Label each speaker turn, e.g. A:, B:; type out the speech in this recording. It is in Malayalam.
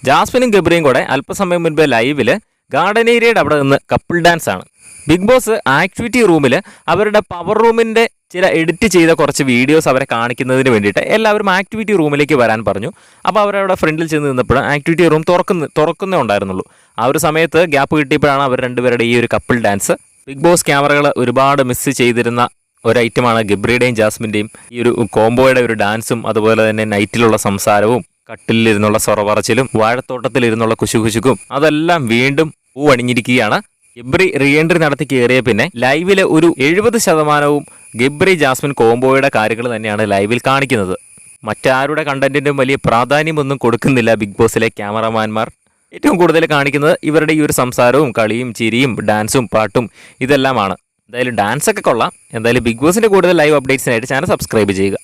A: ജാസ്മിനും ഗബ്രിയും കൂടെ അല്പസമയം മുൻപ് ലൈവിൽ ഗാർഡൻ ഏരിയയുടെ അവിടെ നിന്ന് കപ്പിൾ ഡാൻസ് ആണ്. ബിഗ് ബോസ് ആക്ടിവിറ്റി റൂമിൽ അവരുടെ പവർ റൂമിൻ്റെ ചില എഡിറ്റ് ചെയ്ത കുറച്ച് വീഡിയോസ് അവരെ കാണിക്കുന്നതിന് വേണ്ടിയിട്ട് എല്ലാവരും ആക്ടിവിറ്റി റൂമിലേക്ക് വരാൻ പറഞ്ഞു. അപ്പോൾ അവരവിടെ ഫ്രണ്ടിൽ ചെന്ന് നിന്നപ്പോഴും ആക്ടിവിറ്റി റൂം തുറക്കുന്നേ ഉണ്ടായിരുന്നുള്ളൂ. ആ ഒരു സമയത്ത് ഗ്യാപ്പ് കിട്ടിയപ്പോഴാണ് അവർ രണ്ടുപേരുടെ ഈ ഒരു കപ്പിൾ ഡാൻസ്. ബിഗ് ബോസ് ക്യാമറകൾ ഒരുപാട് മിസ് ചെയ്തിരുന്ന ഒരു ഐറ്റമാണ് ഗബ്രിയുടെയും ജാസ്മിൻ്റെയും ഈ ഒരു കോംബോയുടെ ഒരു ഡാൻസും, അതുപോലെ തന്നെ നൈറ്റിലുള്ള സംസാരവും, കട്ടിലിരുന്നുള്ള സൊറപറച്ചിലും, വാഴത്തോട്ടത്തിലിരുന്നുള്ള കുശുകുശുക്കും അതെല്ലാം വീണ്ടും പൂവണിഞ്ഞിരിക്കുകയാണ്. ഗബ്രി റീ എൻട്രി നടത്തി കയറിയ പിന്നെ ലൈവിലെ ഒരു 70% ഗബ്രി ജാസ്മിൻ കോംബോയുടെ കാര്യങ്ങൾ തന്നെയാണ് ലൈവിൽ കാണിക്കുന്നത്. മറ്റാരുടെ കണ്ടന്റിനും വലിയ പ്രാധാന്യമൊന്നും കൊടുക്കുന്നില്ല ബിഗ് ബോസിലെ ക്യാമറമാൻമാർ. ഏറ്റവും കൂടുതൽ കാണിക്കുന്നത് ഇവരുടെ ഈ ഒരു സംസാരവും കളിയും ചിരിയും ഡാൻസും പാട്ടും ഇതെല്ലാമാണ്. എന്തായാലും ഡാൻസൊക്കെ കൊള്ളാം. എന്തായാലും ബിഗ് ബോസിൻ്റെ കൂടുതൽ ലൈവ് അപ്ഡേറ്റ്സിനായിട്ട് ചാനൽ സബ്സ്ക്രൈബ് ചെയ്യുക.